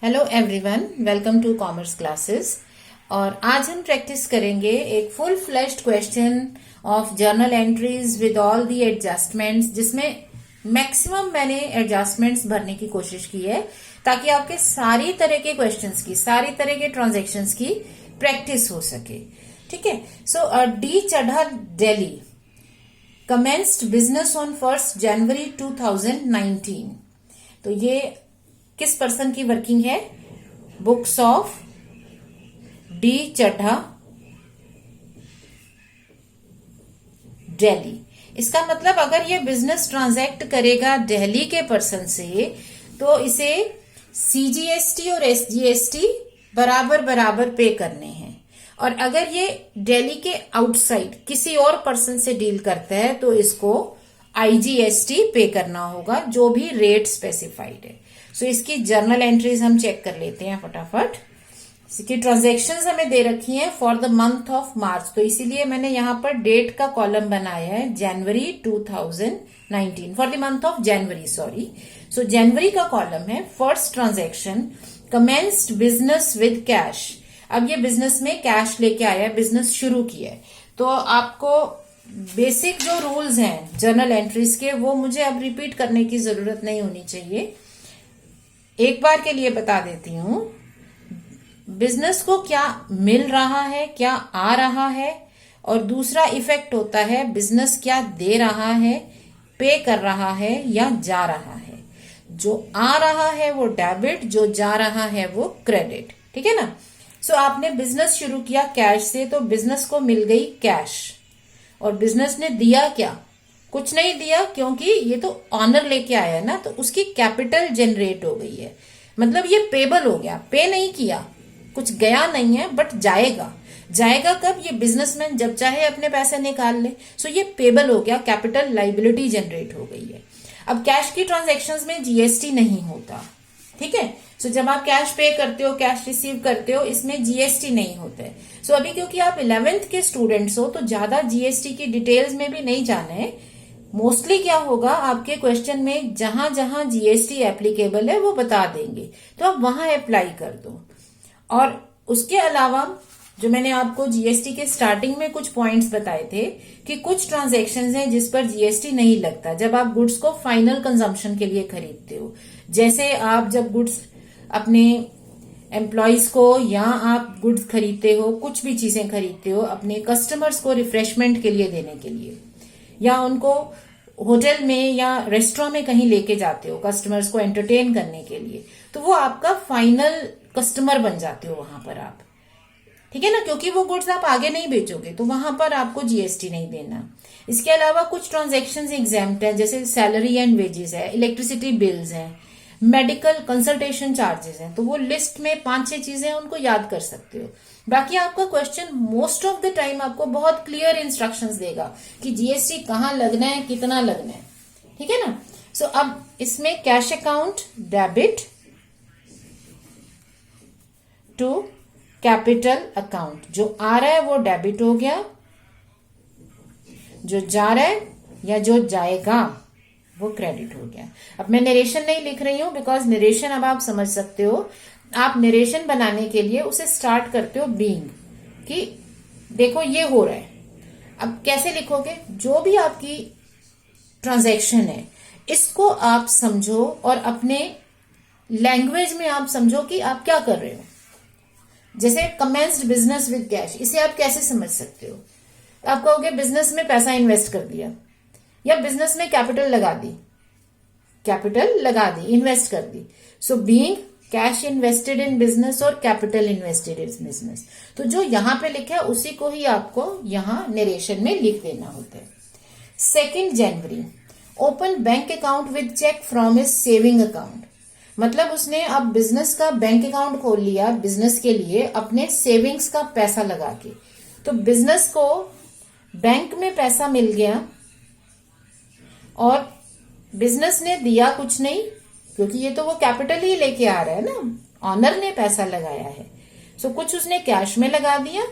Hello everyone, welcome to commerce classes. और आज हम प्रैक्टिस करेंगे एक full fleshed question of journal entries with all the adjustments, जिसमें मैक्सिमम मैंने एडजस्टमेंट्स भरने की कोशिश की है ताकि आपके सारी तरह के क्वेश्चंस की, सारी तरह के ट्रांजैक्शंस की प्रैक्टिस हो सके। ठीक है। So D Chadha Delhi commenced business on 1 January 2019। तो ये किस पर्सन की वर्किंग है? Books of D Chadha Delhi. इसका मतलब अगर ये बिजनेस ट्रांजैक्ट करेगा दिल्ली के पर्सन से तो इसे सीजीएसटी और एसजीएसटी बराबर बराबर पे करने हैं। और अगर ये दिल्ली के आउटसाइड किसी और पर्सन से डील करता है तो इसको आईजीएसटी पे करना होगा, जो भी रेट स्पेसिफाइड है। सो इसकी जर्नल एंट्रीज हम चेक कर लेते हैं फटाफट। इसकी ट्रांजैक्शंस हमें दे रखी हैं for the month of March, तो इसीलिए मैंने यहां पर डेट का कॉलम बनाया है जनवरी 2019, for the month of January, sorry. So जनवरी का कॉलम है first transaction commenced business with cash. अब ये बिजनेस में कैश लेके आया, बिजनेस शुरू किया है। तो आपको बेसिक जो रूल्स हैं जर्नल एंट्रीज के वो मुझे अब रिपीट करने की जरूरत नहीं होनी चाहिए। एक बार के लिए बता देती हूं, बिजनेस को क्या मिल रहा है, क्या आ रहा है, और दूसरा इफेक्ट होता है बिजनेस क्या दे रहा है, पे कर रहा है या जा रहा है। जो आ रहा है वो डेबिट, जो जा रहा है वो क्रेडिट। ठीक है ना। सो आपने बिजनेस शुरू किया कैश से, तो बिजनेस को मिल गई कैश। और बिजनेस ने दिया क्या? कुछ नहीं दिया, क्योंकि ये तो ऑनर लेके आया है ना, तो उसकी कैपिटल जनरेट हो गई है। मतलब ये पेबल हो गया, पे नहीं किया, कुछ गया नहीं है, बट जाएगा। जाएगा कब? ये बिजनेसमैन जब चाहे अपने पैसे निकाल ले। सो ये पेबल हो गया, कैपिटल लाइबिलिटी जनरेट हो गई है। अब कैश की ट्रांजैक्शंस में जीएसटी नहीं होता। ठीक है। सो जब आप कैश पे करते हो, कैश रिसीव करते हो, इसमें जीएसटी नहीं होता है। सो अभी क्योंकि आप 11th के स्टूडेंट्स हो तो ज्यादा जीएसटी की डिटेल्स में भी नहीं जाना है। मोस्टली क्या होगा, आपके क्वेश्चन में जहां जहां जीएसटी एप्लीकेबल है वो बता देंगे, तो आप वहां अप्लाई कर दो। और उसके अलावा जो मैंने आपको जीएसटी के स्टार्टिंग में कुछ पॉइंट्स बताए थे कि कुछ ट्रांजैक्शंस हैं जिस पर जीएसटी नहीं लगता जब आप गुड्स को फाइनल कंजम्पशन के लिए खरीदते हो। जैसे आप जब गुड्स अपने एम्प्लॉयज को या आप गुड्स खरीदते हो, कुछ भी चीजें खरीदते हो अपने कस्टमर्स को रिफ्रेशमेंट के लिए देने के लिए, या उनको होटल में या रेस्टोरेंट में कहीं लेके जाते हो कस्टमर्स को एंटरटेन करने के लिए, तो वो आपका फाइनल कस्टमर बन जाते हो वहां पर आप। ठीक है ना, क्योंकि वो गुड्स आप आगे नहीं बेचोगे, तो वहां पर आपको जीएसटी नहीं देना। इसके अलावा कुछ ट्रांजैक्शंस एग्जेम्प्ट है, जैसे सैलरी एंड वेजेस है, इलेक्ट्रिसिटी बिल्स हैं, मेडिकल कंसल्टेशन चार्जेस हैं। तो वो लिस्ट में 5-6 चीजें हैं, उनको याद कर सकते हो। बाकी आपका question most of the time आपको बहुत क्लियर इंस्ट्रक्शंस देगा कि जीएसटी कहाँ लगना है, कितना लगना है। ठीक है ना। सो अब इसमें cash account debit to capital account, जो आ रहा है वो डेबिट हो गया, जो जा रहा है या जो जाएगा वो क्रेडिट हो गया। अब मैं नरेशन नहीं लिख रही हूं, बिकॉज नरेशन अब आप समझ सकते हो। आप नरेशन बनाने के लिए उसे स्टार्ट करते हो बीइंग, कि देखो ये हो रहा है। अब कैसे लिखोगे? जो भी आपकी ट्रांजैक्शन है इसको आप समझो और अपने लैंग्वेज में आप समझो कि आप क्या कर रहे हो। जैसे कमेंस्ड बिजनेस विद कैश, इसे आप कैसे समझ सकते हो? आप कहोगे बिजनेस में पैसा इन्वेस्ट कर दिया, या बिजनेस में कैपिटल लगा दी, इन्वेस्ट कर दी। So being cash invested in business और कैपिटल इन्वेस्टेड इन बिजनेस। तो जो यहां पे लिखा है उसी को ही आपको यहां नरेशन में लिख देना होता है। 2 January open bank account with cheque from his saving account. मतलब उसने अब बिजनेस का बैंक अकाउंट खोल लिया बिजनेस के लिए अपने सेविंग्स का पैसा लगा के। तो बिजनेस को बैंक में पैसा मिल गया और बिजनेस ने दिया कुछ नहीं, क्योंकि ये तो वो कैपिटल ही लेके आ रहा है ना, ऑनर ने पैसा लगाया है। सो कुछ उसने कैश में लगा दिया,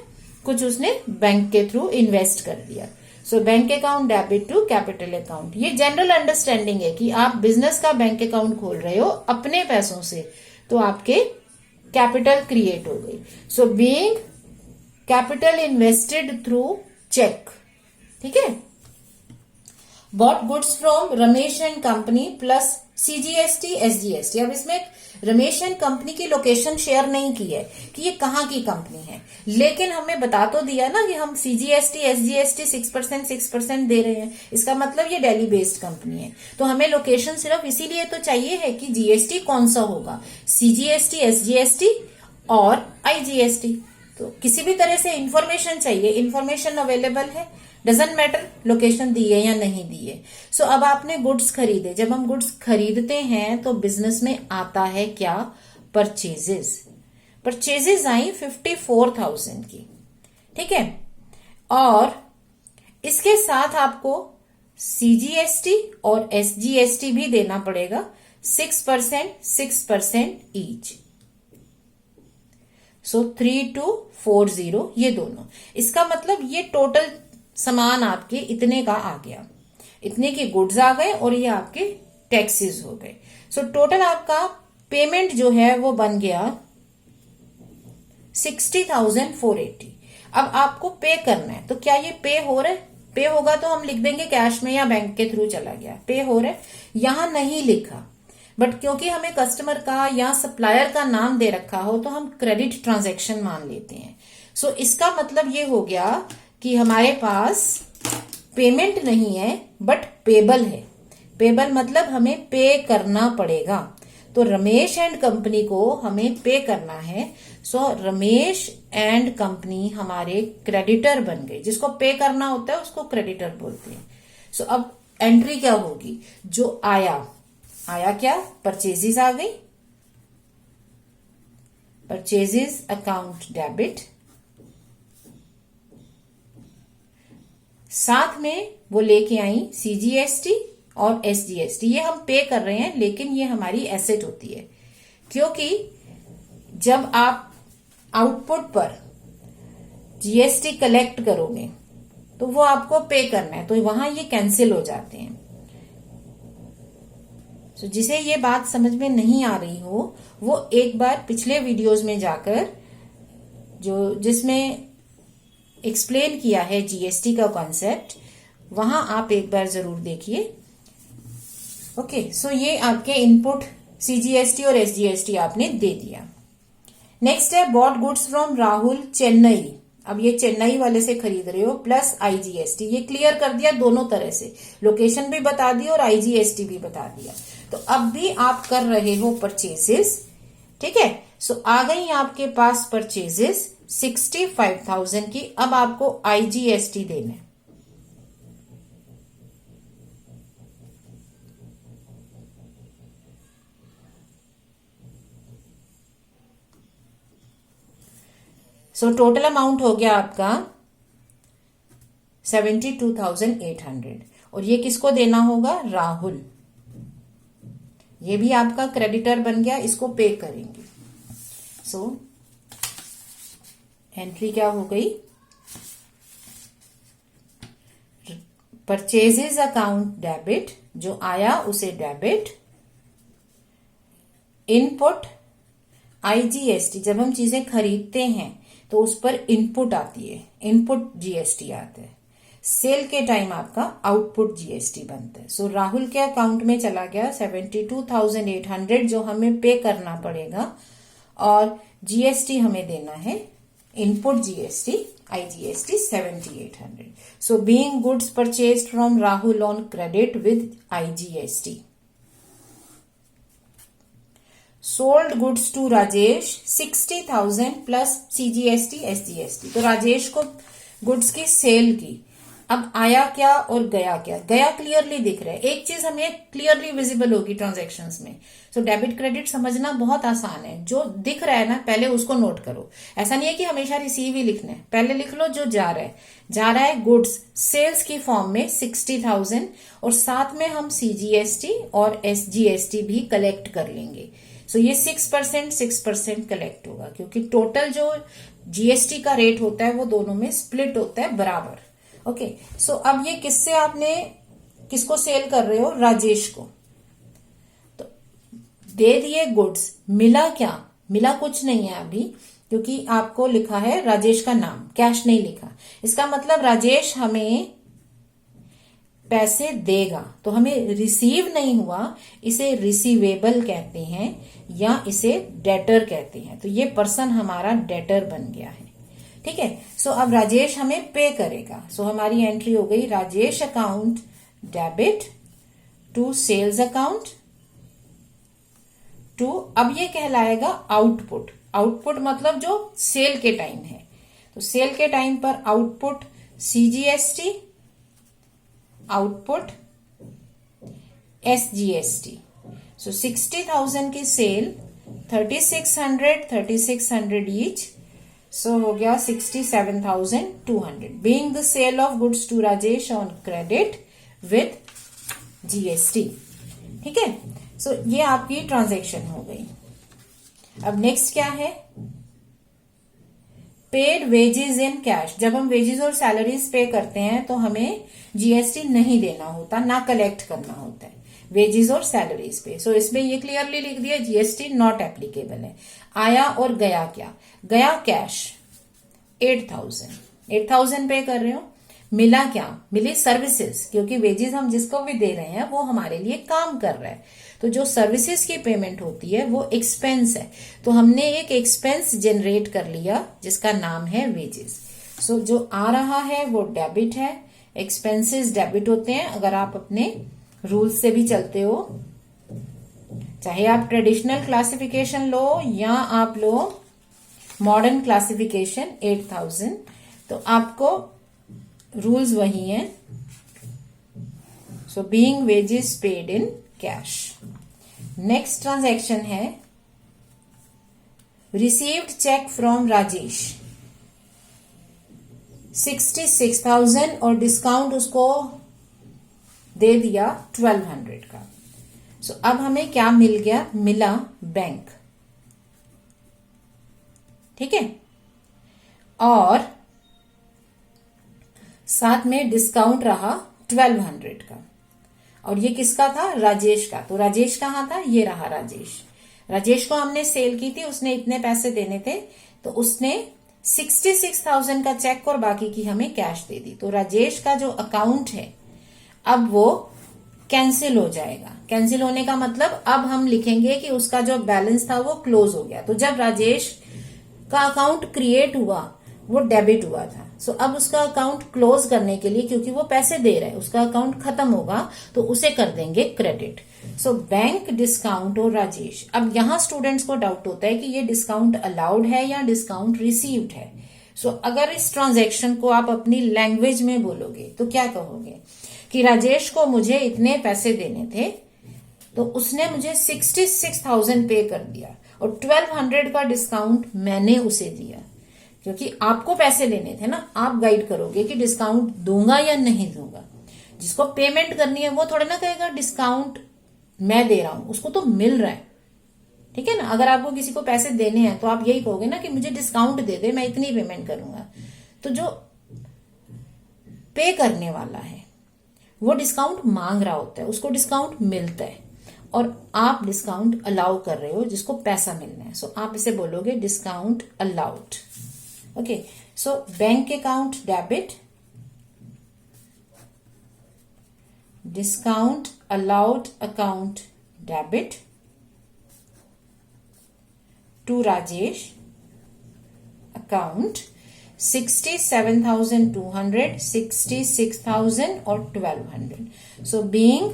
कुछ उसने बैंक के थ्रू इन्वेस्ट कर दिया। So bank account debit to capital account, ये जनरल अंडरस्टैंडिंग है कि आप बिजनेस का बैंक अकाउंट खोल रहे हो अपने पैसों से, तो आपके कैपिटल क्रिएट हो गई। So being capital invested through cheque, ठीक है। Bought goods from Ramesh and company plus CGST SGST. अब इसमें रमेश एंड कंपनी की लोकेशन शेयर नहीं की है कि ये कहाँ की कंपनी है, लेकिन हमें बता तो दिया ना कि हम सीजीएसटी एसजीएसटी 6% दे रहे हैं, इसका मतलब ये दिल्ली बेस्ड कंपनी है। तो हमें लोकेशन सिर्फ इसीलिए तो चाहिए है कि जीएसटी कौन सा होगा, सीजीएसटी एसजीएसटी और आईजीएसटी। तो किसी भी तरह से इंफॉर्मेशन चाहिए, इंफॉर्मेशन अवेलेबल है, डजेंट मैटर लोकेशन दी है या नहीं दी है। सो अब आपने गुड्स खरीदे, जब हम गुड्स खरीदते हैं तो बिजनेस में आता है क्या, परचेजेस। परचेजेस आई 54,000 की, ठीक है। और इसके साथ आपको सीजीएसटी और एसजीएसटी भी देना पड़ेगा 6% ईच। सो 3240 ये दोनों, इसका मतलब ये टोटल सामान आपके इतने का आ गया, इतने के गुड्स आ गए और ये आपके टैक्सेस हो गए। सो टोटल आपका पेमेंट जो है वो बन गया 60,480। अब आपको पे करना है, तो क्या ये पे हो रहा है? पे होगा तो हम लिख देंगे कैश में या बैंक के थ्रू चला गया, पे हो रहा है। यहां नहीं लिखा, बट क्योंकि हमें कस्टमर का या सप्लायर का नाम दे रखा हो तो हम क्रेडिट ट्रांजैक्शन मान लेते हैं। सो इसका मतलब ये हो गया कि हमारे पास पेमेंट नहीं है बट पेबल है। पेबल मतलब हमें पे करना पड़ेगा, तो रमेश एंड कंपनी को हमें पे करना है। सो रमेश एंड कंपनी हमारे क्रेडिटर बन गए, जिसको पे करना होता है उसको क्रेडिटर बोलते हैं। सो अब एंट्री क्या होगी, जो आया क्या, परचेजेस आ गई, परचेजेस अकाउंट डेबिट, साथ में वो लेके आई सीजीएसटी और एसजीएसटी। ये हम पे कर रहे हैं लेकिन ये हमारी एसेट होती है, क्योंकि जब आप आउटपुट पर जीएसटी कलेक्ट करोगे तो वो आपको पे करना है, तो वहां ये कैंसिल हो जाते हैं। तो जिसे ये बात समझ में नहीं आ रही हो वो एक बार पिछले वीडियोस में जाकर जिसमें एक्सप्लेन किया है जीएसटी का कॉन्सेप्ट, वहां आप एक बार जरूर देखिए। ओके, सो ये आपके इनपुट सीजीएसटी और एसजीएसटी आपने दे दिया। नेक्स्ट है bought goods from Rahul Chennai. अब ये चेन्नई वाले से खरीद रहे हो प्लस आईजीएसटी, ये क्लियर कर दिया दोनों तरह से, लोकेशन भी बता दी और आईजीएसटी भी बता दिया। तो अब भी आप कर रहे हो परचेजेस, ठीक है। सो आ गई आपके पास परचेजेस 65,000 की। अब आपको आईजीएसटी देना है। सो टोटल अमाउंट हो गया आपका 72,800 और ये किसको देना होगा, राहुल। ये भी आपका क्रेडिटर बन गया, इसको पे करेंगे। सो एंट्री क्या हो गई, परचेजेस अकाउंट डेबिट, जो आया उसे डेबिट, इनपुट आईजीएसटी, जब हम चीजें खरीदते हैं तो उस पर इनपुट आती है, इनपुट जीएसटी आता है। सेल के टाइम आपका आउटपुट जीएसटी बनता है। सो राहुल के अकाउंट में चला गया 72,800 जो हमें पे करना पड़ेगा, और जीएसटी हमें देना है input GST IGST 7,800। So being goods purchased from Rahul on credit with IGST. Sold goods to Rajesh 60,000 plus CGST SGST. तो राजेश को गुड्स की सेल की। अब आया क्या और गया क्या, गया क्लियरली दिख रहा है। एक चीज हमें क्लियरली विजिबल होगी ट्रांजैक्शंस में। सो डेबिट क्रेडिट समझना बहुत आसान है, जो दिख रहा है ना पहले उसको नोट करो। ऐसा नहीं है कि हमेशा रिसीव ही लिखना है, पहले लिख लो जो जा रहा है गुड्स सेल्स की फॉर्म में 60,000, और साथ में हम सीजीएसटी और एसजीएसटी भी कलेक्ट कर लेंगे। सो ये 6% कलेक्ट होगा, क्योंकि टोटल जो जीएसटी का रेट होता है वो दोनों में स्प्लिट होता है बराबर। ओके, सो अब ये किसको सेल कर रहे हो, राजेश को। तो दे दिए गुड्स, मिला क्या? मिला कुछ नहीं है अभी, क्योंकि आपको लिखा है राजेश का नाम, कैश नहीं लिखा। इसका मतलब राजेश हमें पैसे देगा, तो हमें रिसीव नहीं हुआ, इसे रिसीवेबल कहते हैं या इसे डेटर कहते हैं। तो ये पर्सन हमारा डेटर बन गया है, ठीक है। सो अब राजेश हमें पे करेगा। सो हमारी एंट्री हो गई Rajesh account debit to sales account to, अब ये कहलाएगा आउटपुट। आउटपुट मतलब जो सेल के टाइम है, तो सेल के टाइम पर output CGST, output SGST. So 60,000 की सेल, 3600 ईच, सो हो गया 67,200 being the sale of goods to Rajesh on credit with GST, ठीक है। सो ये आपकी ट्रांजैक्शन हो गई। अब नेक्स्ट क्या है? Paid wages in cash. जब हम वेजेस और सैलरीज पे करते हैं तो हमें जीएसटी नहीं देना होता, ना कलेक्ट करना होता है वेजेस और सैलरीज पे। सो इसमें ये क्लियरली लिख दिया जीएसटी नॉट एप्लीकेबल है। आया और गया क्या? गया कैश 8,000 पे कर रहे हो। मिला क्या? मिली सर्विसेज, क्योंकि वेजेस हम जिसको भी दे रहे हैं वो हमारे लिए काम कर रहा है, तो जो सर्विसेज की पेमेंट होती है वो एक्सपेंस है। तो हमने एक एक्सपेंस जनरेट कर लिया जिसका नाम है वेजेस। सो जो आ रहा है वो डेबिट है, एक्सपेंसेस डेबिट होते हैं अगर आप अपने रूल्स से भी चलते हो, चाहे आप ट्रेडिशनल क्लासिफिकेशन लो या आप लो मॉडर्न क्लासिफिकेशन 8,000, तो आपको रूल्स वही हैं। So being wages paid in cash. Next transaction है रिसीव्ड चेक फ्रॉम राजेश 66,000 और डिस्काउंट उसको दे दिया 1,200 का। सो अब हमें क्या मिल गया? मिला बैंक, ठीक है, और साथ में डिस्काउंट रहा 1,200 का। और ये किसका था? राजेश का। तो राजेश कहाँ था? ये रहा राजेश। राजेश को हमने सेल की थी, उसने इतने पैसे देने थे, तो उसने 66,000 का चेक और बाकी की हमें कैश दे दी। तो राजेश का जो अकाउंट है अब वो कैंसिल हो जाएगा। कैंसिल होने का मतलब अब हम लिखेंगे कि उसका जो बैलेंस था वो क्लोज हो गया। तो जब राजेश का अकाउंट क्रिएट हुआ वो डेबिट हुआ था। सो अब उसका अकाउंट क्लोज करने के लिए, क्योंकि वो पैसे दे रहा है, उसका अकाउंट खत्म होगा तो उसे कर देंगे क्रेडिट। सो बैंक डिस्काउंट और राजेश। अब यहां स्टूडेंट्स को डाउट होता है कि ये डिस्काउंट अलाउड है या डिस्काउंट रिसीव्ड है। सो अगर इस ट्रांजैक्शन को आप अपनी लैंग्वेज में बोलोगे तो क्या कहोगे कि राजेश को मुझे इतने पैसे देने थे, तो उसने मुझे 66,000 पे कर दिया और 1,200 का डिस्काउंट मैंने उसे दिया, क्योंकि आपको पैसे लेने थे ना। आप गाइड करोगे कि डिस्काउंट दूंगा या नहीं दूंगा। जिसको पेमेंट करनी है वो थोड़ा ना कहेगा डिस्काउंट मैं दे रहा हूं, उसको तो मिल रहा है, ठीक है ना। अगर आपको किसी को पैसे देने हैं तो आप यही कहोगे ना कि मुझे डिस्काउंट दे दे, मैं इतनी पेमेंट करूंगा। तो जो पे करने वाला है वो डिस्काउंट मांग रहा होता है, उसको डिस्काउंट मिलता है, और आप डिस्काउंट अलाउ कर रहे हो जिसको पैसा मिलना है। सो आप इसे बोलोगे discount allowed. Okay, so bank account debit, discount allowed account debit to Rajesh account 67,200, 66,000 और 1,200। सो बीइंग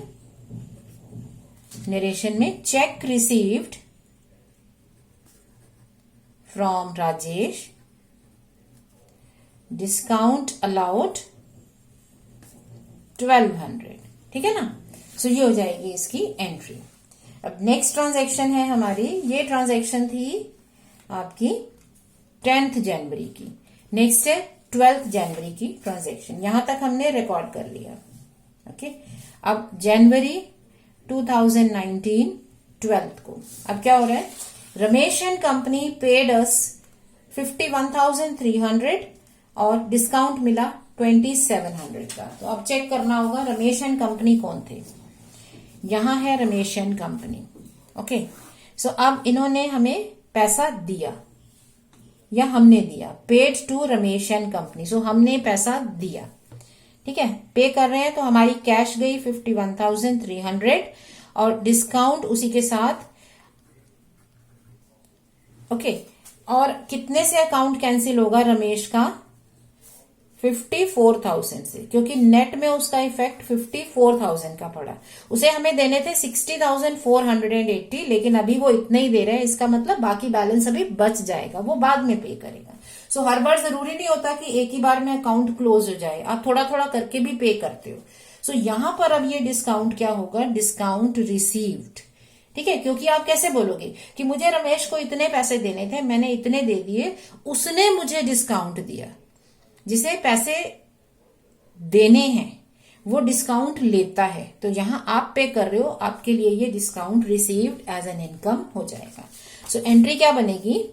नरेशन में cheque received from Rajesh, discount allowed 1,200, ठीक है ना। सो ये हो जाएगी इसकी एंट्री। अब नेक्स्ट ट्रांजैक्शन है हमारी, ये ट्रांजैक्शन थी आपकी 10th जनवरी की। नेक्स्ट है 12th जनवरी की ट्रांजैक्शन। यहां तक हमने रिकॉर्ड कर लिया। ओके, अब जनवरी 2019 12th को अब क्या हो रहा है? रमेश एंड कंपनी पेड अस 51,300 और डिस्काउंट मिला 2,700 का। तो अब चेक करना होगा रमेश एंड कंपनी कौन थे। यहां है Ramesh and company. Okay, so अब इन्होंने हमें पैसा दिया या हमने दिया, paid to Ramesh and company, so हमने पैसा दिया, ठीक है, पे कर रहे हैं। तो हमारी कैश गई 51,300 और डिस्काउंट उसी के साथ, ओके। और कितने से अकाउंट कैंसिल होगा रमेश का? 54,000 से, क्योंकि नेट में उसका इफेक्ट 54,000 का पड़ा। उसे हमें देने थे 60,480, लेकिन अभी वो इतने ही दे रहे हैं, इसका मतलब बाकी बैलेंस अभी बच जाएगा, वो बाद में पे करेगा। सो हर बार जरूरी नहीं होता कि एक ही बार में अकाउंट क्लोज हो जाए, आप थोड़ा थोड़ा करके भी पे करते हो। सो यहां पर अब ये डिस्काउंट क्या होगा? डिस्काउंट रिसीव्ड, ठीक है, क्योंकि आप कैसे बोलोगे कि मुझे रमेश को इतने पैसे देने थे, मैंने इतने दे दिए, उसने मुझे डिस्काउंट दिया। जिसे पैसे देने हैं वो डिस्काउंट लेता है, तो यहां आप पे कर रहे हो, आपके लिए ये discount received as an income हो जाएगा। सो एंट्री क्या बनेगी?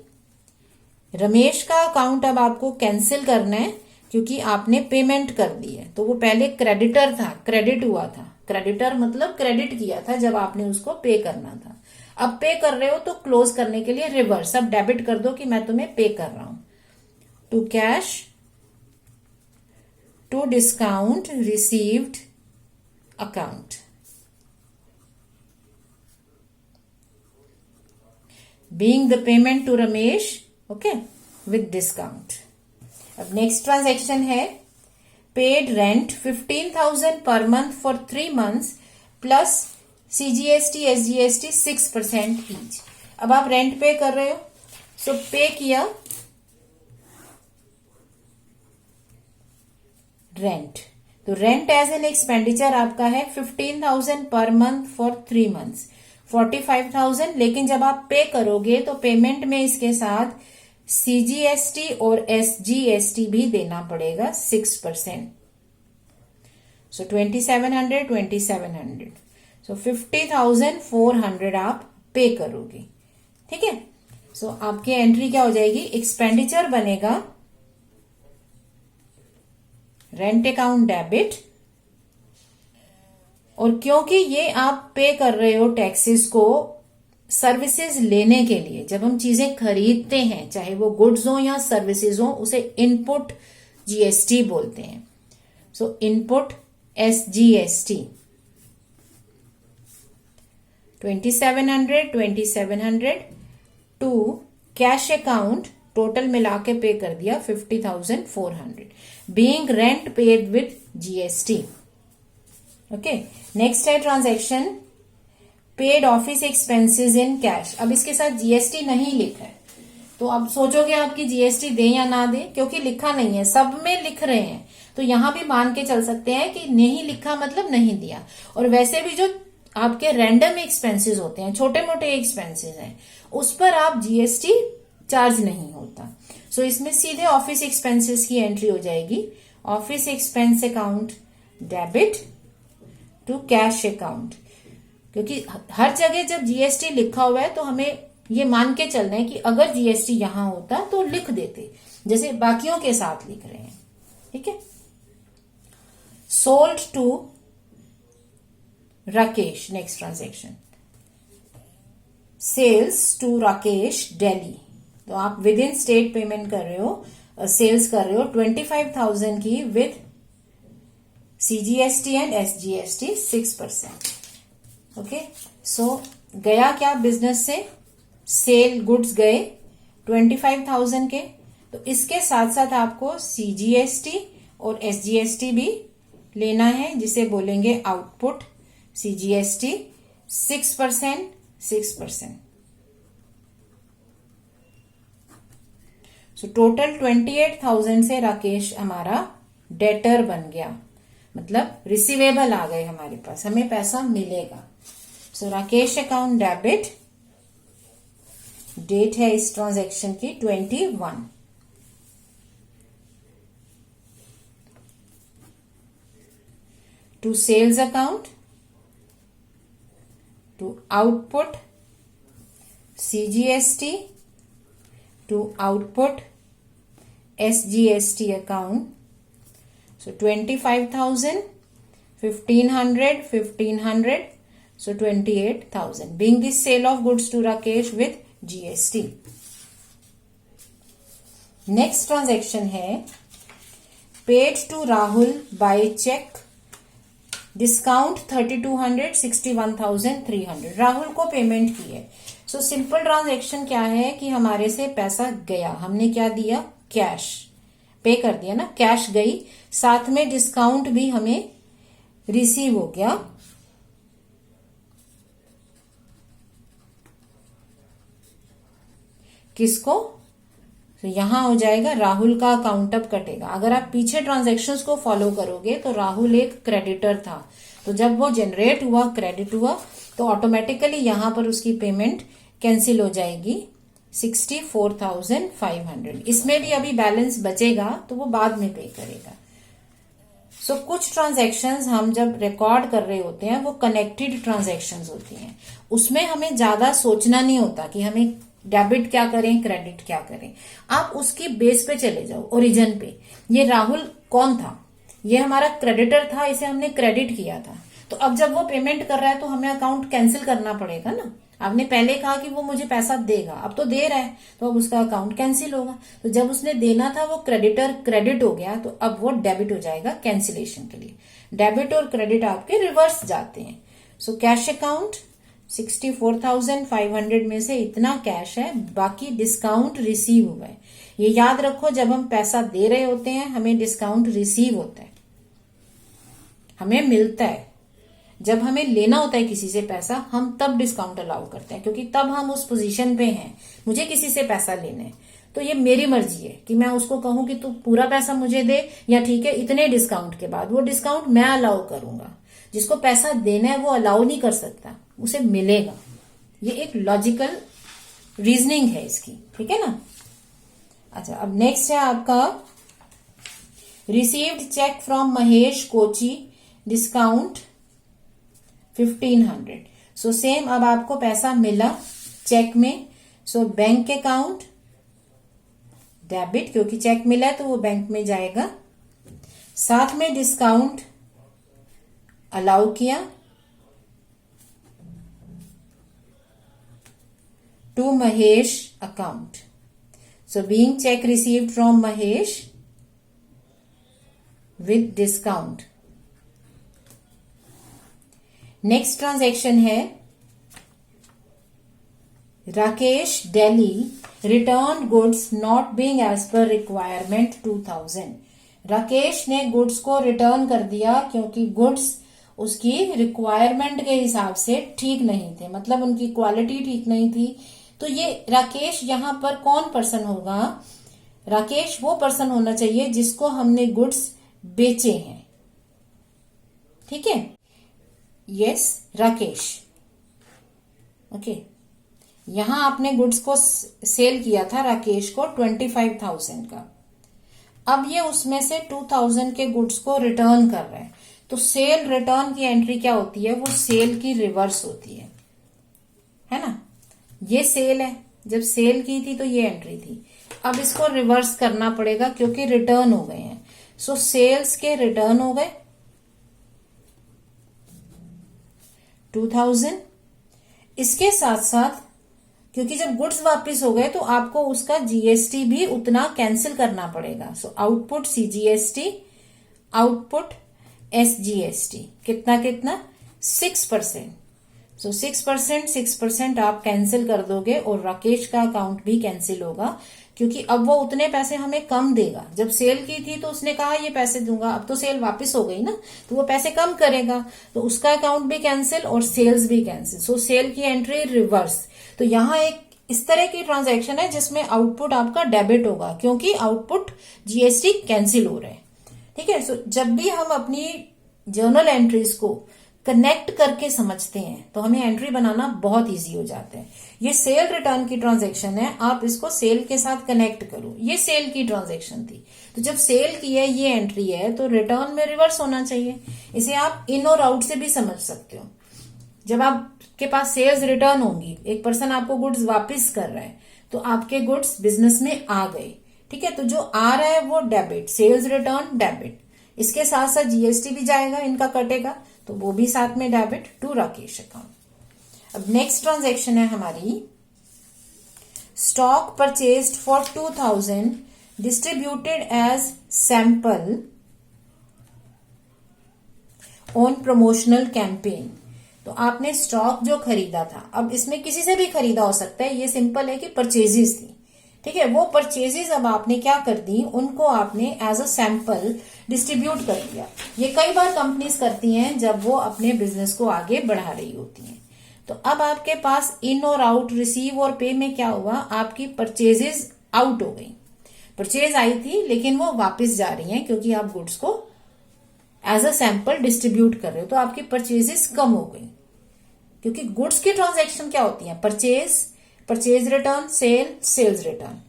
रमेश का अकाउंट अब आपको कैंसिल करना है, क्योंकि आपने पेमेंट कर दी है। तो वो पहले क्रेडिटर था, क्रेडिट हुआ था, क्रेडिटर मतलब क्रेडिट किया था जब आपने उसको पे करना था। अब पे कर रहे हो तो क्लोज करने के लिए रिवर्स, अब डेबिट कर दो कि मैं तुम्हें पे कर रहा हूं। To cash to discount received account, being the payment to Ramesh, okay, with discount. अब नेक्स्ट ट्रांजेक्शन है पेड रेंट 15,000 पर month for 3 months plus CGST SGST 6% each. अब आप रेंट पे कर रहे हो, सो पे किया रेंट, तो रेंट एज एन एक्सपेंडिचर आपका है 15,000 पर मंथ फॉर 3 months, 45,000। लेकिन जब आप पे करोगे तो पेमेंट में इसके साथ CGST और SGST भी देना पड़ेगा 6%, सो 2,700, सो 50,400 आप पे करोगे, ठीक है। सो आपकी एंट्री क्या हो जाएगी? एक्सपेंडिचर बनेगा रेंट अकाउंट डेबिट, और क्योंकि ये आप पे कर रहे हो टैक्सेस को सर्विसेज लेने के लिए, जब हम चीजें खरीदते हैं चाहे वो गुड्स हो या सर्विसेज हो, उसे इनपुट जीएसटी बोलते हैं। So input SGST 2,700 to cash account, total मिला के पे कर दिया 50,400, being rent paid with GST, okay. Next है transaction paid office expenses in cash. अब इसके साथ GST नहीं लिखा है, तो अब सोचोगे आपकी GST दे या ना दे, क्योंकि लिखा नहीं है, सब में लिख रहे हैं, तो यहां भी मान के चल सकते हैं कि नहीं लिखा मतलब नहीं दिया। और वैसे भी जो आपके रैंडम एक्सपेंसेस होते हैं, छोटे मोटे एक्सपेंसेस हैं, उस पर आप GST चार्ज नहीं होता। सो इसमें सीधे ऑफिस एक्सपेंसेस की एंट्री हो जाएगी, office expense account debit to cash account, क्योंकि हर जगह जब GST लिखा हुआ है तो हमें ये मान के चलना है कि अगर GST यहां होता तो लिख देते, जैसे बाकियों के साथ लिख रहे हैं, ठीक है। Sold to Rakesh, next transaction sales to Rakesh Delhi, तो आप विद इन स्टेट पेमेंट कर रहे हो, सेल्स कर रहे हो 25,000 की with CGST and SGST 6%, okay. So गया क्या बिजनेस से? सेल गुड्स गए 25,000 के, तो इसके साथ साथ आपको CGST और SGST भी लेना है, जिसे बोलेंगे आउटपुट CGST 6%। सो टोटल 28,000 से राकेश हमारा डेटर बन गया, मतलब रिसीवेबल आ गए हमारे पास, हमें पैसा मिलेगा। So Rakesh account debit, date है इस ट्रांजैक्शन की 21, to sales account to output CGST to output SGST account, so 25,000, 1,500, So 28,000. Being the sale of goods to Rakesh with GST. Next transaction है paid to Rahul by check. Discount 3200, 61,300. Rahul को payment की है. So simple transaction क्या है कि हमारे से पैसा गया, हमने क्या दिया, कैश पे कर दिया ना, कैश गई, साथ में डिस्काउंट भी हमें रिसीव हो गया. किसको, तो यहां हो जाएगा राहुल का अकाउंट अब कटेगा. अगर आप पीछे ट्रांजैक्शंस को फॉलो करोगे तो राहुल एक क्रेडिटर था, तो जब वो जनरेट हुआ, क्रेडिट हुआ, तो ऑटोमेटिकली यहां पर उसकी पेमेंट कैंसिल हो जाएगी 64,500. इसमें भी अभी बैलेंस बचेगा तो वो बाद में पे करेगा. सो कुछ ट्रांजैक्शंस हम जब रिकॉर्ड कर रहे होते हैं वो कनेक्टेड ट्रांजैक्शंस होती हैं, उसमें हमें ज्यादा सोचना नहीं होता कि हमें डेबिट क्या करें, क्रेडिट क्या करें. आप उसकी बेस पे चले जाओ, ओरिजिन पे. ये राहुल कौन था, ये हमारा क्रेडिटर था, इसे हमने क्रेडिट किया था. तो अब जब वो पेमेंट कर रहा है तो हमें अकाउंट कैंसिल करना पड़ेगा ना. आपने पहले कहा कि वो मुझे पैसा देगा, अब तो दे रहा है, तो अब उसका अकाउंट कैंसिल होगा. तो जब उसने देना था वो क्रेडिटर क्रेडिट हो गया, तो अब वो डेबिट हो जाएगा कैंसिलेशन के लिए. डेबिट और क्रेडिट आपके रिवर्स जाते हैं. सो कैश अकाउंट 64,500 में से इतना कैश है, बाकी डिस्काउंट रिसीव हुआ है. ये याद रखो, जब हम पैसा दे रहे होते हैं हमें डिस्काउंट रिसीव होता है, हमें मिलता है. जब हमें लेना होता है किसी से पैसा, हम तब डिस्काउंट अलाउ करते हैं, क्योंकि तब हम उस पोजीशन पे हैं, मुझे किसी से पैसा लेना है, तो ये मेरी मर्जी है कि मैं उसको कहूं कि तू पूरा पैसा मुझे दे, या ठीक है इतने डिस्काउंट के बाद. वो डिस्काउंट मैं अलाउ करूंगा. जिसको पैसा देना है वो अलाउ नहीं कर सकता, उसे मिलेगा. ये एक लॉजिकल रीजनिंग है इसकी, ठीक है ना. अच्छा, अब नेक्स्ट है आपका received cheque from Mahesh Kochi, discount 1500. So same, अब आपको पैसा मिला चेक में. सो बैंक अकाउंट डेबिट, क्योंकि चेक मिला है तो वो बैंक में जाएगा. साथ में डिस्काउंट अलाउ किया to Mahesh account. So being cheque received from Mahesh with discount. Next transaction है Rakesh Delhi return goods not being as per requirement 2000. Rakesh ने गुड्स को रिटर्न कर दिया क्योंकि गुड्स उसकी रिक्वायरमेंट के हिसाब से ठीक नहीं थे, मतलब उनकी क्वालिटी ठीक नहीं थी. तो ये राकेश यहां पर कौन पर्सन होगा, राकेश वो पर्सन होना चाहिए जिसको हमने गुड्स बेचे हैं. ठीक है, यस राकेश. ओके, यहां आपने गुड्स को सेल किया था राकेश को 25,000 का. अब ये उसमें से 2,000 के गुड्स को रिटर्न कर रहे हैं. तो सेल रिटर्न की एंट्री क्या होती है, वो सेल की रिवर्स होती है ना. ये सेल है, जब सेल की थी तो ये एंट्री थी. अब इसको रिवर्स करना पड़ेगा क्योंकि रिटर्न हो गए हैं. सो सेल्स के रिटर्न हो गए 2000. इसके साथ साथ क्योंकि जब गुड्स वापस हो गए तो आपको उसका जीएसटी भी उतना कैंसिल करना पड़ेगा. So output CGST, output SGST. कितना कितना 6%. सो 6% आप कैंसिल कर दोगे और राकेश का अकाउंट भी कैंसिल होगा, क्योंकि अब वो उतने पैसे हमें कम देगा. जब सेल की थी तो उसने कहा ये पैसे दूंगा, अब तो सेल वापस हो गई ना, तो वो पैसे कम करेगा, तो उसका अकाउंट भी कैंसिल और सेल्स भी कैंसिल. सो सेल की एंट्री रिवर्स. तो यहां एक इस तरह की ट्रांजैक्शन है जिसमें आउटपुट आपका डेबिट होगा क्योंकि आउटपुट जीएसटी कैंसिल हो रहा है. ठीक है. सो जब भी हम अपनी जर्नल एंट्रीज को कनेक्ट करके समझते हैं तो हमें एंट्री बनाना बहुत इजी हो जाता है. ये सेल रिटर्न की ट्रांजैक्शन है, आप इसको सेल के साथ कनेक्ट करो. ये सेल की ट्रांजैक्शन थी, तो जब सेल की है ये एंट्री है तो रिटर्न में रिवर्स होना चाहिए. इसे आप इन और आउट से भी समझ सकते हो. जब आपके पास सेल्स रिटर्न होंगी, एक पर्सन आपको गुड्स वापस कर रहा है, तो आपके गुड्स बिजनेस में आ गए. ठीक है, तो जो आ रहा है वो डेबिट, सेल्स रिटर्न डेबिट. इसके साथ साथ जीएसटी भी जाएगा, इनका कटेगा, तो वो भी साथ में डेबिट टू राकेश अकाउंट। अब नेक्स्ट ट्रांजैक्शन है हमारी stock purchased for 2000 distributed as sample on promotional campaign. तो आपने स्टॉक जो खरीदा था, अब इसमें किसी से भी खरीदा हो सकता है, ये सिंपल है कि परचेजेस थी, ठीक है। वो परचेजेस अब आपने क्या कर दी, उनको आपने एज अ सैंपल डिस्ट्रीब्यूट कर दिया। ये कई बार कंपनीज करती हैं जब वो अपने बिजनेस को आगे बढ़ा रही होती हैं। तो अब आपके पास इन और आउट, रिसीव और पे में क्या हुआ, आपकी परचेजेस आउट हो गई। परचेज आई थी लेकिन वो वापस जा रही हैं क्योंकि आप गुड्स को एज अ सैंपल डिस्ट्रीब्यूट कर रहे हो, तो आपकी परचेजेस कम हो गई। क्योंकि गुड्स की ट्रांजैक्शन क्या होती है, परचेज रिटर्न, सेल्स रिटर्न।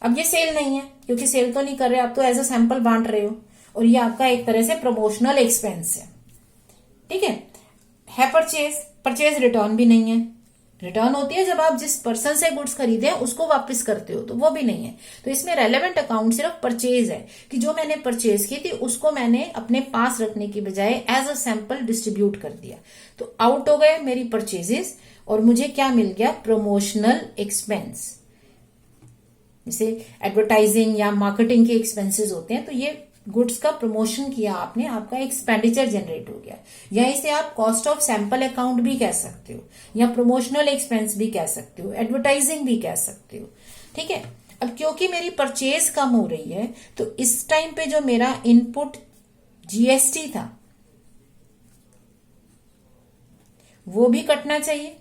अब ये सेल नहीं है क्योंकि सेल तो नहीं कर रहे, आप तो एज अ सैंपल बांट रहे हो, और ये आपका एक तरह से प्रमोशनल एक्सपेंस है, ठीक है परचेज रिटर्न भी नहीं है। रिटर्न होती है जब आप जिस पर्सन से गुड्स खरीदे हैं उसको वापस करते हो, तो वो भी नहीं है। तो इसमें रेलेवेंट अकाउंट सिर्फ परचेज है कि जो मैंने परचेज की थी उसको मैंने अपने पास रखने की बजाय एज अ सैंपल डिस्ट्रीब्यूट कर दिया। तो आउट हो गए मेरी परचेजेस और मुझे क्या मिल गया, प्रमोशनल एक्सपेंस। जैसे एडवर्टाइजिंग या मार्केटिंग के एक्सपेंसेस होते हैं, तो ये गुड्स का प्रमोशन किया आपने, आपका एक्सपेंडिचर जनरेट हो गया। या इसे आप कॉस्ट ऑफ सैंपल अकाउंट भी कह सकते हो, या प्रमोशनल एक्सपेंस भी कह सकते हो, एडवर्टाइजिंग भी कह सकते हो, ठीक है। अब क्योंकि मेरी परचेज कम हो रही है तो इस टाइम पे जो मेरा इनपुट जीएसटी था वो भी कटना चाहिए,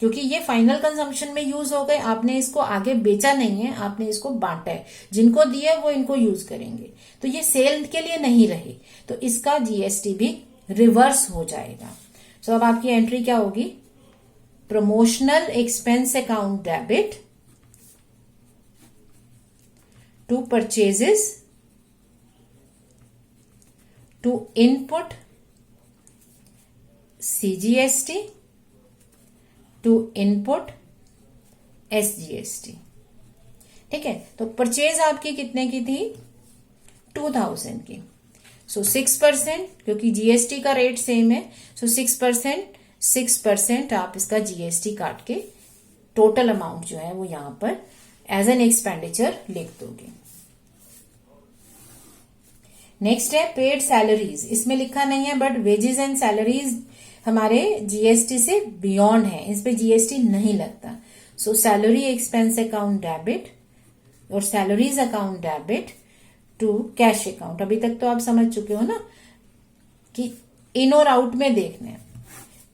क्योंकि ये फाइनल कंजम्पशन में यूज हो गए। आपने इसको आगे बेचा नहीं है, आपने इसको बांटा है, जिनको दिया वो इनको यूज करेंगे, तो ये सेल के लिए नहीं रहे, तो इसका जीएसटी भी रिवर्स हो जाएगा। तो अब आपकी एंट्री क्या होगी, promotional expense account debit to purchases to input CGST to input SGST, ठीक है। तो परचेज आपकी कितने की थी, 2000 की। सो 6%, क्योंकि जीएसटी का रेट सेम है, सो 6% आप इसका जीएसटी काट के टोटल अमाउंट जो है वो यहां पर एज एन एक्सपेंडिचर लिख दोगे। नेक्स्ट है पेड सैलरीज। इसमें लिखा नहीं है बट वेजेस एंड सैलरीज हमारे जीएसटी से बियॉन्ड है, इस पे जीएसटी नहीं लगता। So salary expense account debit और salaries account debit to cash account. अभी तक तो आप समझ चुके हो ना कि इन और आउट में देखना है।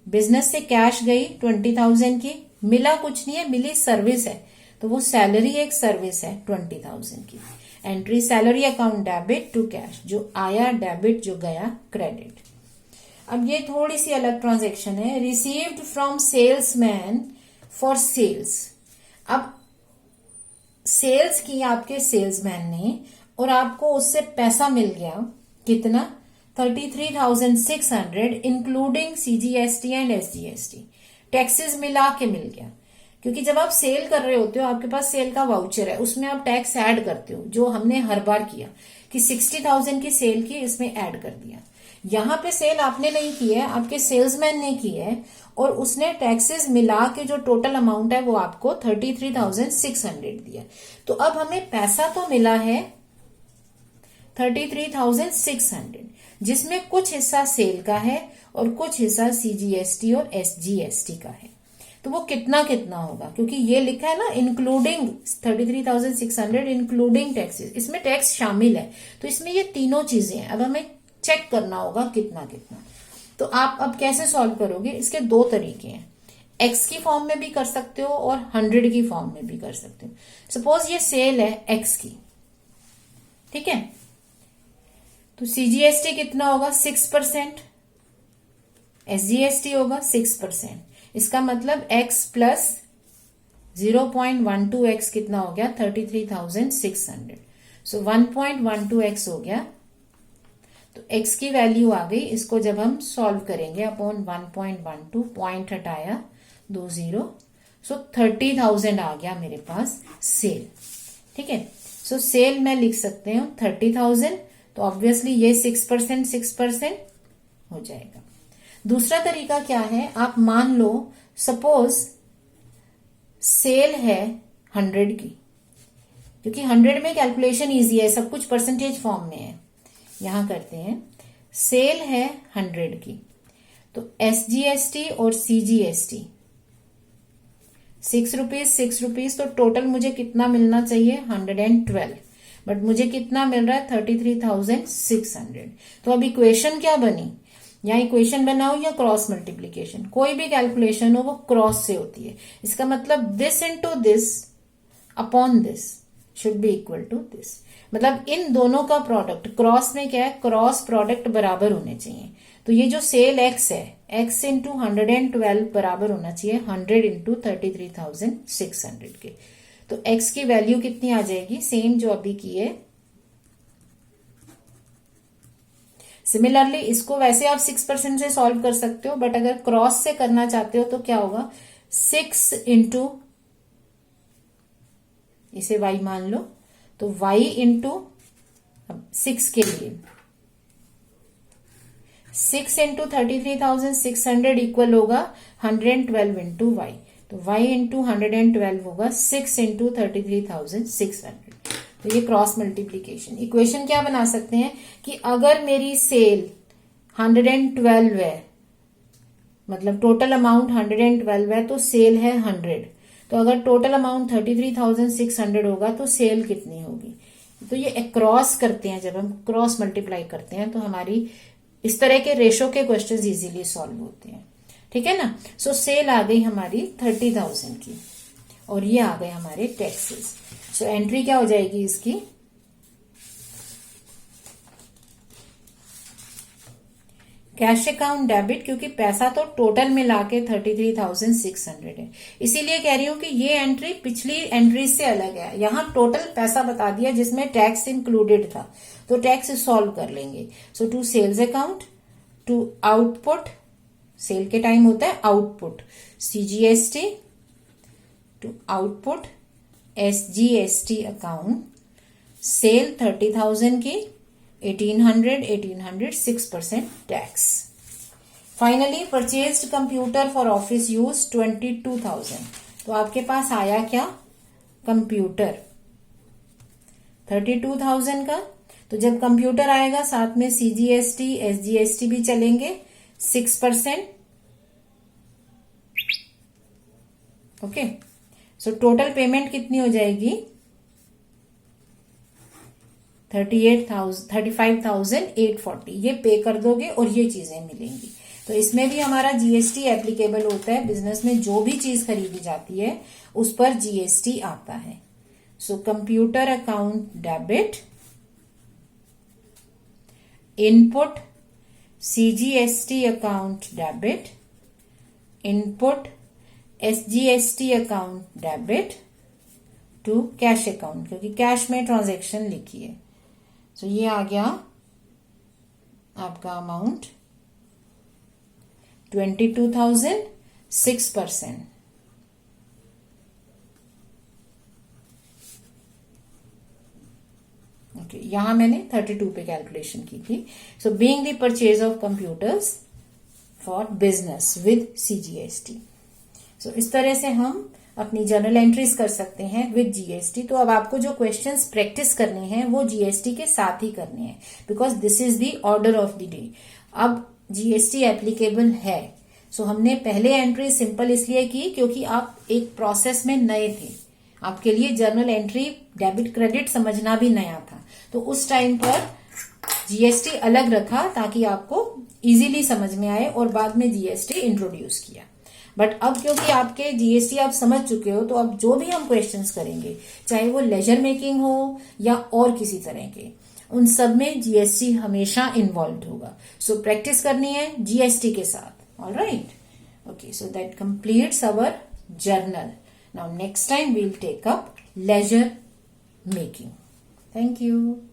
बिजनेस से कैश गई 20,000 की, मिला कुछ नहीं है, मिली सर्विस है, तो वो सैलरी एक सर्विस है 20,000 की। Entry salary account debit to cash, जो आया डेबिट, जो गया क्रेडिट। अब ये थोड़ी सी अलग ट्रांजैक्शन है, received from salesman for sales. अब सेल्स की आपके सेल्समैन ने और आपको उससे पैसा मिल गया, कितना, 33,600 including CGST and SGST, taxes मिला के मिल गया। क्योंकि जब आप सेल कर रहे होते हो आपके पास सेल का वाउचर है, उसमें आप टैक्स ऐड करते हो, जो हमने हर बार किया कि 60,000 की सेल की, इसमें ऐड कर दिया। यहाँ पे सेल आपने नहीं की है, आपके सेल्समैन ने की है, और उसने टैक्सेस मिला के जो टोटल अमाउंट है वो आपको 33,600 दिया। तो अब हमें पैसा तो मिला है 33,600, जिसमें कुछ हिस्सा सेल का है और कुछ हिस्सा सीजीएसटी और एसजीएसटी का है। तो वो कितना कितना होगा, क्योंकि ये लिखा है ना इंक्लूडिंग 33,600 इंक्लूडिंग टैक्सेस, इसमें टैक्स शामिल है, तो इसमें ये तीनों चीजें हैं। अब हमें चेक करना होगा कितना कितना। तो आप अब कैसे सॉल्व करोगे, इसके दो तरीके हैं, एक्स की फॉर्म में भी कर सकते हो और 100 की फॉर्म में भी कर सकते हो। सपोज ये सेल है एक्स की, ठीक है, तो सीजीएसटी कितना होगा, 6%, एसजीएसटी होगा 6%। इसका मतलब x प्लस 0.12x कितना हो गया, 33,600। सो 1.12x हो गया, तो x की वैल्यू आ गई। इसको जब हम सॉल्व करेंगे अपॉन 1.12, पॉइंट हटाया 20, सो 30,000 आ गया मेरे पास सेल, ठीक है। सो सेल मैं लिख सकते हूं 30,000, तो ऑब्वियसली ये 6% हो जाएगा। दूसरा तरीका क्या है, आप मान लो सपोज सेल है 100 की, क्योंकि 100 में कैलकुलेशन इजी है, सब कुछ परसेंटेज फॉर्म में है। यहां करते हैं, सेल है 100 की, तो SGST और CGST 6 रुपीज 6 रुपीज, तो टोटल मुझे कितना मिलना चाहिए 112, बट मुझे कितना मिल रहा है 33,600। तो अब इक्वेशन क्या बनी, या इक्वेशन बनाओ या क्रॉस मल्टीप्लीकेशन, कोई भी कैलकुलेशन हो वो क्रॉस से होती है। इसका मतलब this into this upon this should be equal to this, मतलब इन दोनों का प्रोडक्ट, क्रॉस में क्या है, क्रॉस प्रोडक्ट बराबर होने चाहिए। तो ये जो सेल एक्स है, एक्स इंटू 112 बराबर होना चाहिए 100 इंटू 33,600 के। तो एक्स की वैल्यू कितनी आ जाएगी, सेम जो अभी की है। सिमिलरली इसको वैसे आप 6% से सॉल्व कर सकते हो, बट अगर क्रॉस से करना चाहते हो तो क्या होगा, 6 इंटू, इसे y मान लो, तो y इंटू 6 के लिए 6 इंटू 33,600 इक्वल होगा 112 इंटू y, तो y इंटू 112 होगा 6 इंटू 33,600। तो ये क्रॉस मल्टीप्लीकेशन। इक्वेशन क्या बना सकते हैं कि अगर मेरी सेल 112 है, मतलब टोटल अमाउंट 112 है, तो सेल है 100, तो अगर टोटल अमाउंट 33,600 होगा तो सेल कितनी होगी। तो ये क्रॉस करते हैं, जब हम क्रॉस मल्टीप्लाई करते हैं तो हमारी इस तरह के रेशो के क्वेश्चंस इजीली सॉल्व होते हैं, ठीक है ना। सो सेल आ गई हमारी 30,000 की, और ये आ गए हमारे टैक्सेस। सो एंट्री क्या हो जाएगी इसकी, कैश अकाउंट डेबिट, क्योंकि पैसा तो टोटल मिला के 33,600 है, इसीलिए कह रही हूं कि ये एंट्री पिछली एंट्री से अलग है। यहां टोटल पैसा बता दिया जिसमें टैक्स इंक्लूडेड था, तो टैक्स सॉल्व कर लेंगे। So to sales account, to output, sale के टाइम होता है output, CGST, to output SGST account, sale 30,000 की, 1800 6% tax. Finally purchased computer for office use 22,000, तो आपके पास आया क्या, कंप्यूटर 32,000 का। तो जब कंप्यूटर आएगा साथ में CGST SGST भी चलेंगे 6%, ओके। सो टोटल पेमेंट कितनी हो जाएगी, 35,840, ये पे कर दोगे और ये चीजें मिलेंगी। तो इसमें भी हमारा GST एप्लीकेबल होता है, बिजनेस में जो भी चीज खरीदी जाती है उस पर GST आता है। So computer account debit, input CGST account debit, input SGST account debit to cash account, क्योंकि कैश में ट्रांजैक्शन लिखी है। सो ये आ गया आपका अमाउंट 22,000, 6%। ओके, यहां मैंने 32 पे कैलकुलेशन की थी। So being the purchase of computers for business with CGST। सो इस तरह से हम अपनी जर्नल एंट्रीज कर सकते हैं विद GST। तो अब आपको जो क्वेश्चंस प्रैक्टिस करने हैं वो GST के साथ ही करने हैं, because this is the order of the day. अब GST एप्लीकेबल है, सो हमने पहले एंट्री सिंपल इसलिए की क्योंकि आप एक प्रोसेस में नए थे, आपके लिए जर्नल एंट्री डेबिट क्रेडिट समझना भी नया था। तो उस टाइम पर GST अलग रखा ताकि आपको इजीली समझ में आए, और बाद में GST इंट्रोड्यूस किया। बट अब क्योंकि आपके GST आप समझ चुके हो, तो अब जो भी हम क्वेश्चंस करेंगे, चाहे वो लेजर मेकिंग हो या और किसी तरह के, उन सब में GST हमेशा इन्वॉल्व होगा। सो प्रैक्टिस करनी है GST के साथ। Alright, okay, so that completes our journal. Now next time we'll take up ledger making. Thank you.